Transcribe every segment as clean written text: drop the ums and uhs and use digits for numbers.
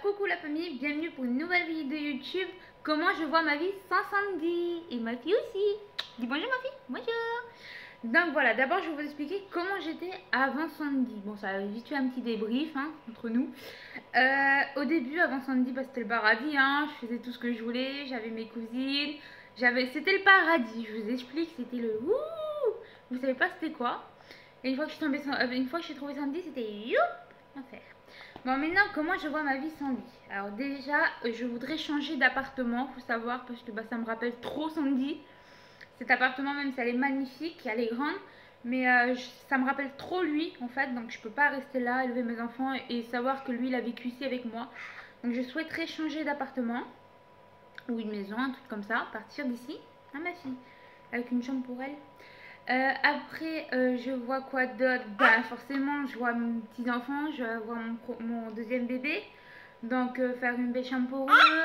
coucou la famille, bienvenue pour une nouvelle vidéo de YouTube. Comment je vois ma vie sans Sandy. Et ma fille aussi. Dis bonjour ma fille. Bonjour. Donc voilà, d'abord je vais vous expliquer comment j'étais avant Sandy. Bon, ça va vite fait un petit débrief entre nous. Au début, avant Sandy, c'était le paradis. Je faisais tout ce que je voulais. J'avais mes cousines. C'était le paradis. Je vous explique, c'était le ouh. Vous savez pas c'était quoi. Et une fois que je suis trouvée Sandy, c'était youp, enfer. Bon, maintenant, comment je vois ma vie sans lui? Alors déjà, je voudrais changer d'appartement, faut savoir, parce que ça me rappelle trop Sandy. Cet appartement, même si elle est magnifique, elle est grande, mais ça me rappelle trop lui, en fait. Donc je peux pas rester là, élever mes enfants et savoir que lui, il a vécu ici avec moi. Donc je souhaiterais changer d'appartement, ou une maison, un truc comme ça, partir d'ici, ma fille, avec une chambre pour elle. Après, je vois quoi d'autre? Forcément, je vois mes petits-enfants, je vois mon deuxième bébé. Donc, faire une belle chambre pour eux,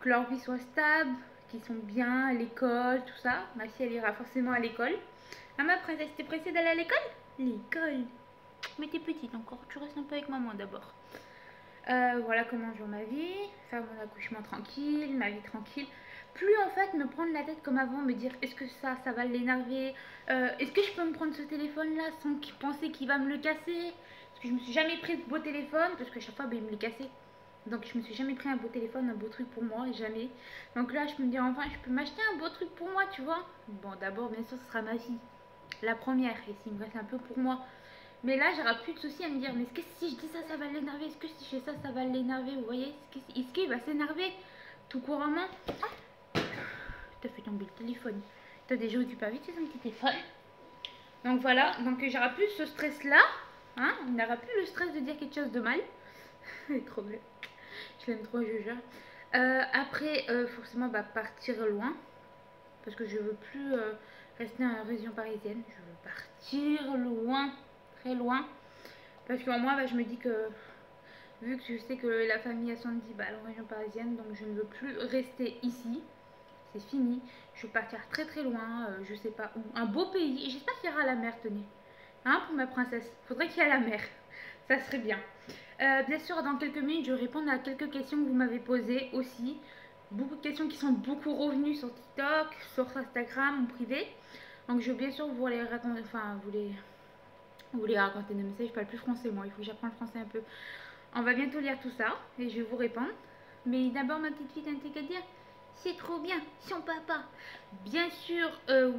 que leur vie soit stable, qu'ils sont bien à l'école, tout ça. Ma fille, elle ira forcément à l'école. Ah, ma princesse, t'es pressée d'aller à l'école? L'école? Mais t'es petite encore, tu restes un peu avec maman d'abord. Voilà comment je vois ma vie, faire mon accouchement tranquille, ma vie tranquille. Plus en fait me prendre la tête comme avant, me dire est-ce que ça va l'énerver, est-ce que je peux me prendre ce téléphone là sans penser qu'il va me le casser, parce que je me suis jamais pris de beau téléphone, parce que chaque fois il me le cassait. Donc je me suis jamais pris un beau téléphone, un beau truc pour moi, jamais. Donc là je me dis enfin je peux m'acheter un beau truc pour moi, tu vois. Bon d'abord bien sûr ce sera ma fille, la première, et s'il me reste un peu pour moi. Mais là, j'aurai plus de soucis à me dire, mais est-ce que si je dis ça, ça va l'énerver? Est-ce que si je fais ça, ça va l'énerver? Vous voyez? Est-ce qu'il va s'énerver tout couramment? T'as fait tomber le téléphone. T'as déjà occupé vite son petit téléphone. Donc voilà, donc j'aurai plus ce stress-là. On n'aura plus le stress de dire quelque chose de mal. Elle est trop belle. Je l'aime trop, je jure. Après, forcément, partir loin. Parce que je veux plus rester dans la région parisienne. Je veux partir loin. Très loin, parce que moi je me dis que vu que je sais que la famille a Sandy en région parisienne, donc je ne veux plus rester ici, c'est fini, je veux partir très très loin, je sais pas où, un beau pays, et j'espère qu'il y aura la mer, tenez, pour ma princesse, faudrait qu'il y ait la mer, ça serait bien. Bien sûr, dans quelques minutes je vais répondre à quelques questions que vous m'avez posées aussi, beaucoup de questions qui sont beaucoup revenues sur TikTok, sur Instagram, en privé, donc je vais bien sûr vous les raconter, vous voulez raconter des messages, je parle plus français moi, il faut que j'apprenne le français un peu. On va bientôt lire tout ça et je vais vous répondre. Mais d'abord ma petite fille, t'as un truc à dire? C'est trop bien, son papa. Bien sûr,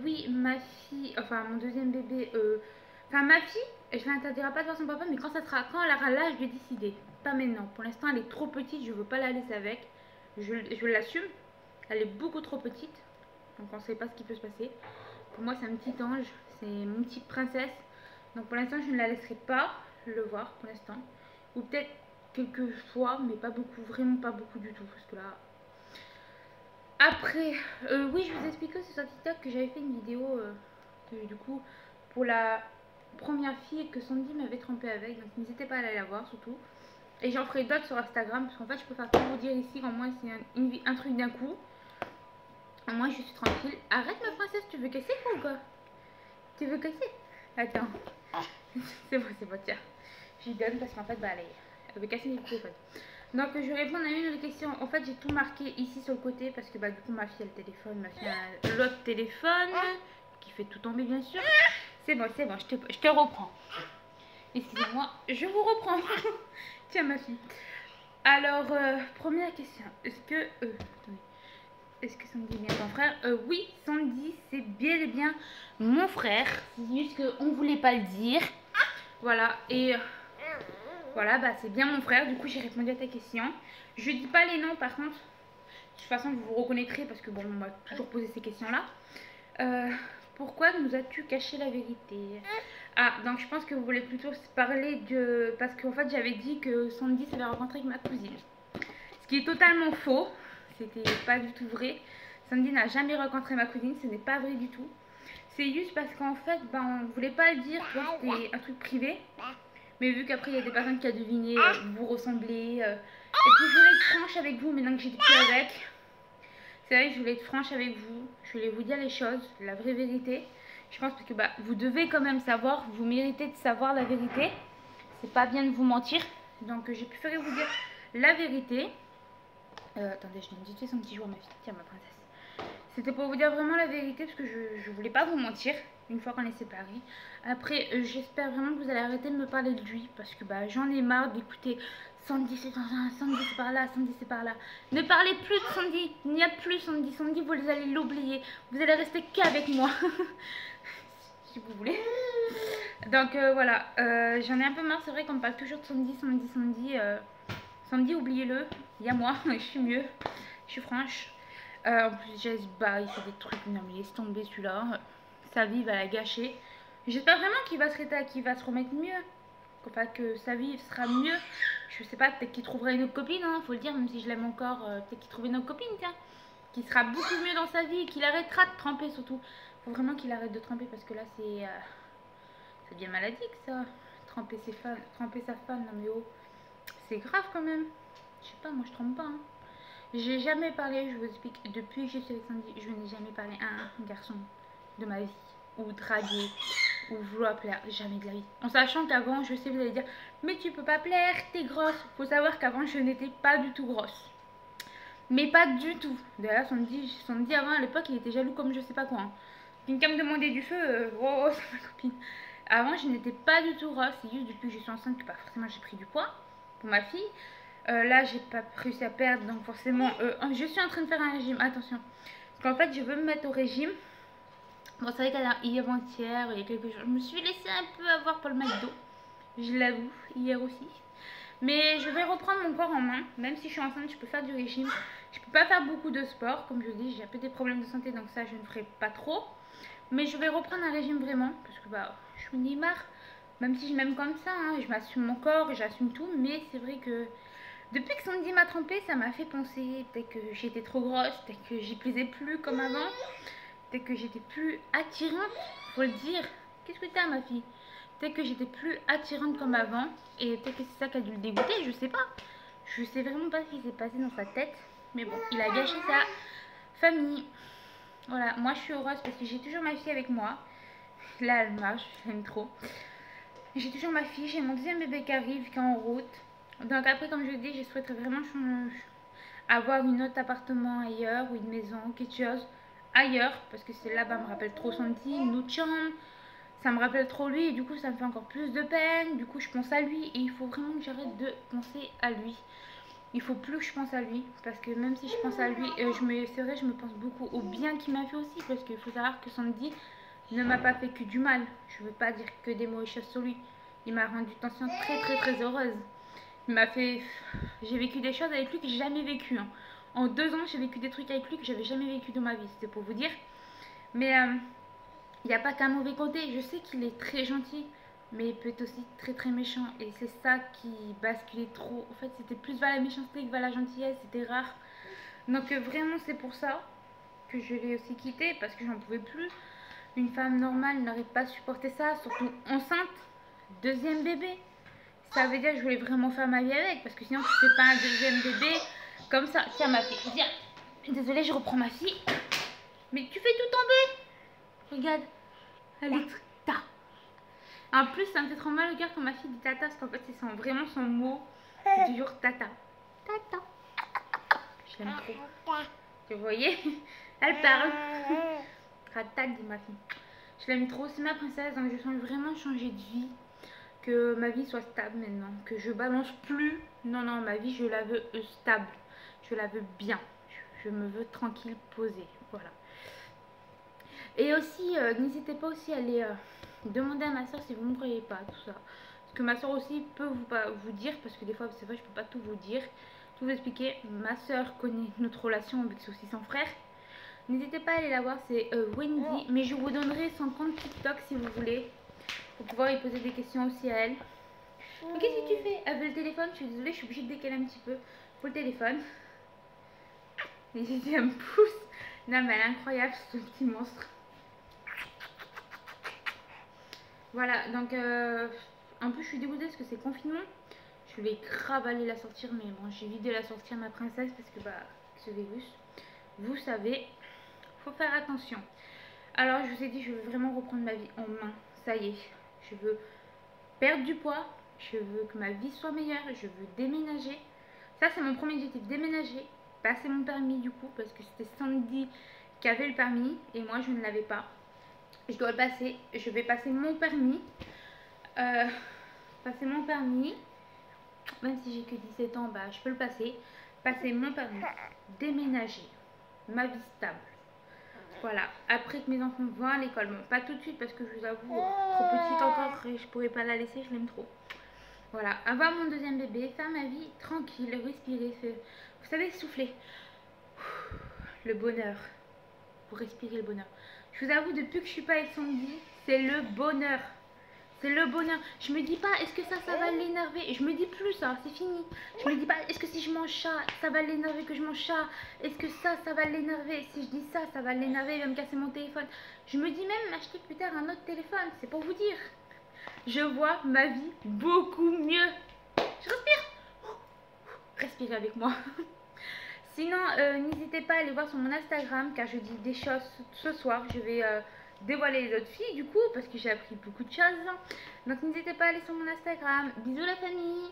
oui, ma fille, enfin mon deuxième bébé, ma fille, je l'interdirai pas de voir son papa, mais quand elle aura l'âge de décider. Pas maintenant. Pour l'instant, elle est trop petite, je veux pas la laisser avec. Je l'assume. Elle est beaucoup trop petite, donc on sait pas ce qui peut se passer. Pour moi, c'est un petit ange, c'est mon petite princesse. Donc pour l'instant, je ne la laisserai pas le voir pour l'instant. Ou peut-être quelques fois, mais pas beaucoup, vraiment pas beaucoup du tout. Parce que là... Après, oui, je vous explique aussi sur TikTok que j'avais fait une vidéo, du coup, pour la première fille que Sandy m'avait trompée avec. Donc n'hésitez pas à aller la voir surtout. Et j'en ferai d'autres sur Instagram, parce qu'en fait, je peux faire tout vous dire ici, au moins c'est un truc d'un coup. Moi, je suis tranquille. Arrête ma princesse, tu veux casser ou quoi? Tu veux casser? Attends. C'est bon, tiens. Je lui donne parce qu'en fait, elle veut casser les téléphones. Donc, je vais répondre à une des questions. En fait, j'ai tout marqué ici sur le côté parce que du coup, ma fille a le téléphone. Ma fille a l'autre téléphone qui fait tout tomber, bien sûr. C'est bon, je te reprends. Excusez-moi, je vous reprends. Tiens, ma fille. Alors, première question. Est-ce que Sandy est bien ton frère? Oui, Sandy, c'est bel et bien mon frère. C'est juste qu'on ne voulait pas le dire. Voilà, et voilà, c'est bien mon frère. Du coup, j'ai répondu à ta question. Je dis pas les noms, par contre. De toute façon, vous vous reconnaîtrez parce que, bon, on m'a toujours posé ces questions-là. Pourquoi nous as-tu caché la vérité? Donc je pense que vous voulez plutôt parler de... Parce qu'en fait, j'avais dit que Sandy s'avait rencontré avec ma cousine. Ce qui est totalement faux. C'était pas du tout vrai. Sandy n'a jamais rencontré ma cousine, ce n'est pas vrai du tout. C'est juste parce qu'en fait, on ne voulait pas le dire, c'était un truc privé. Mais vu qu'après, il y a des personnes qui ont deviné, vous ressemblez. Et puis, je voulais être franche avec vous maintenant que j'étais plus avec. C'est vrai que je voulais être franche avec vous. Je voulais vous dire les choses, la vraie vérité. Je pense que vous devez quand même savoir, vous méritez de savoir la vérité. C'est pas bien de vous mentir. Donc, j'ai préféré vous dire la vérité. Attendez, je donne vite fait son petit jour à ma fille. Tiens, ma princesse. C'était pour vous dire vraiment la vérité parce que je voulais pas vous mentir une fois qu'on est séparés. Après, j'espère vraiment que vous allez arrêter de me parler de lui parce que bah, j'en ai marre d'écouter Sandy c'est dans un, Sandy c'est par là, Sandy c'est par là. Ne parlez plus de Sandy, il n'y a plus Sandy. Sandy, vous allez l'oublier. Vous allez rester qu'avec moi. Si vous voulez. Donc voilà, j'en ai un peu marre. C'est vrai qu'on me parle toujours de Sandy, Sandy, Sandy. Sandy, oubliez-le. Il y a moi, je suis mieux. Je suis franche. En plus, Jess, bah, il fait des trucs. Non, mais laisse tomber celui-là. Sa vie va la gâcher. J'espère vraiment qu'il va se remettre mieux. Enfin, que sa vie sera mieux. Je sais pas, peut-être qu'il trouvera une autre copine, hein, faut le dire, même si je l'aime encore. Peut-être qu'il trouvera une autre copine, tiens. Qui sera beaucoup mieux dans sa vie. Qu'il arrêtera de tremper, surtout. Faut vraiment qu'il arrête de tremper parce que là, c'est. Ça devient maladique, ça. Tremper sa femme, non mais oh. C'est grave quand même. Je sais pas, moi je trompe pas. Hein. J'ai jamais parlé, je vous explique, depuis que je suis avec Sandy, je n'ai jamais parlé à un garçon de ma vie. Ou draguer, ou vouloir plaire. Jamais de la vie. En sachant qu'avant, je sais, vous allez dire, mais tu peux pas plaire, t'es grosse. Faut savoir qu'avant, je n'étais pas du tout grosse. Mais pas du tout. D'ailleurs, Sandy avant, à l'époque, il était jaloux comme je sais pas quoi. Hein. Quelqu'un me demandait du feu, oh, c'est ma copine. Avant, je n'étais pas du tout grosse. C'est juste depuis que je suis enceinte que bah, forcément j'ai pris du poids pour ma fille. Là, j'ai pas réussi à perdre, donc forcément, je suis en train de faire un régime. Attention, parce qu'en fait, je veux me mettre au régime. Bon, c'est vrai qu'avant-hier, il y a quelques jours, je me suis laissée un peu avoir par le McDo. Je l'avoue, hier aussi. Mais je vais reprendre mon corps en main. Même si je suis enceinte, je peux faire du régime. Je peux pas faire beaucoup de sport. Comme je dis, j'ai un peu des problèmes de santé, donc ça, je ne ferai pas trop. Mais je vais reprendre un régime vraiment, parce que bah, je me dis marre. Même si je m'aime comme ça, hein, je m'assume mon corps, j'assume tout. Mais c'est vrai que depuis que Sandy m'a trompée, ça m'a fait penser peut-être que j'étais trop grosse, peut-être que j'y plaisais plus comme avant, peut-être que j'étais plus attirante, faut le dire. Qu'est-ce que t'as, ma fille? Peut-être que j'étais plus attirante comme avant, et peut-être que c'est ça qui a dû le dégoûter, je sais pas. Je sais vraiment pas ce qui s'est passé dans sa tête, mais bon, il a gâché sa famille. Voilà, moi je suis heureuse parce que j'ai toujours ma fille avec moi. Là, elle marche, je l'aime trop. J'ai toujours ma fille, j'ai mon deuxième bébé qui arrive, qui est en route. Donc après, comme je dis, je souhaiterais vraiment avoir une autre appartement ailleurs ou une maison, quelque chose ailleurs. Parce que c'est là-bas, me rappelle trop Sandy, une autre chambre. Ça me rappelle trop lui et du coup, ça me fait encore plus de peine. Du coup, je pense à lui et il faut vraiment que j'arrête de penser à lui. Il faut plus que je pense à lui. Parce que même si je pense à lui, c'est vrai, je me pense beaucoup au bien qu'il m'a fait aussi. Parce qu'il faut savoir que Sandy ne m'a pas fait que du mal. Je veux pas dire que des mauvaises choses sur lui. Il m'a rendu tension très très très heureuse. Il m'a fait... J'ai vécu des choses avec lui que j'ai jamais vécu. Hein. En 2 ans, j'ai vécu des trucs avec lui que j'avais jamais vécu dans ma vie. C'était pour vous dire. Mais il n'y a pas qu'un mauvais côté. Je sais qu'il est très gentil. Mais il peut être aussi très très méchant. Et c'est ça qui basculait trop. En fait, c'était plus vers la méchanceté que vers la gentillesse. C'était rare. Donc vraiment, c'est pour ça que je l'ai aussi quitté. Parce que j'en pouvais plus. Une femme normale n'aurait pas supporté ça. Surtout enceinte. Deuxième bébé. Ça veut dire que je voulais vraiment faire ma vie avec. Parce que sinon, tu fais pas un deuxième bébé comme ça. Tiens, ma fille, viens. Désolée, je reprends ma fille. Mais tu fais tout tomber. Regarde. Elle est tata. En plus, ça me fait trop mal au cœur quand ma fille dit tata. Parce qu'en fait, c'est vraiment son mot. C'est toujours tata. Tata. Je l'aime trop. Tu voyez? Elle parle. Tata, dit ma fille. Je l'aime trop. C'est ma princesse. Donc, je sens vraiment changer de vie. Que ma vie soit stable maintenant, que je balance plus. Non, non, ma vie, je la veux stable. Je la veux bien. Je me veux tranquille, posée. Voilà. Et aussi, n'hésitez pas aussi à aller demander à ma soeur si vous ne me croyez pas, tout ça. Parce que ma soeur aussi peut vous dire, parce que des fois, c'est vrai, je peux pas tout vous dire, tout vous expliquer. Ma soeur connaît notre relation, avec c'est aussi son frère. N'hésitez pas à aller la voir, c'est Wendy. Mais je vous donnerai son compte TikTok si vous voulez. Pour pouvoir lui poser des questions aussi à elle. Mais qu'est-ce que tu fais? Elle veut le téléphone. Je suis désolée, je suis obligée de décaler un petit peu pour le téléphone. Et j'ai dit, elle me pousse. Non, mais elle est incroyable, ce petit monstre. Voilà, donc en plus, je suis dégoûtée parce que c'est confinement. Je vais grave aller la sortir, mais bon, j'ai vidé la sortir, ma princesse, parce que bah, ce virus, vous savez, faut faire attention. Alors, je vous ai dit, je veux vraiment reprendre ma vie en main. Ça y est. Je veux perdre du poids, je veux que ma vie soit meilleure, je veux déménager. Ça, c'est mon premier objectif, déménager, passer mon permis du coup, parce que c'était Sandy qui avait le permis et moi je ne l'avais pas. Je dois le passer, je vais passer mon permis. Passer mon permis, même si j'ai que 17 ans, bah, je peux le passer. Passer mon permis, déménager, ma vie stable. Voilà, après que mes enfants vont à l'école, bon, pas tout de suite parce que je vous avoue, trop petite encore et je pourrais pas la laisser, je l'aime trop. Voilà, avoir mon deuxième bébé, faire ma vie tranquille, respirer, vous savez, souffler. Le bonheur, pour respirer le bonheur. Je vous avoue, depuis que je suis pas avec Sandy, c'est le bonheur. C'est le bonheur. Je me dis pas, est-ce que ça va l'énerver? Je me dis plus ça, c'est fini. Je me dis pas, est-ce que si je mange ça va l'énerver que je mange ça? Est-ce que ça va l'énerver? Si je dis ça va l'énerver, il va me casser mon téléphone. Je me dis même acheter plus tard un autre téléphone, c'est pour vous dire. Je vois ma vie beaucoup mieux. Je respire. Respirez avec moi. Sinon, n'hésitez pas à aller voir sur mon Instagram car je dis des choses ce soir. Je vais dévoiler les autres filles du coup parce que j'ai appris beaucoup de choses. Donc n'hésitez pas à aller sur mon Instagram. Bisous la famille.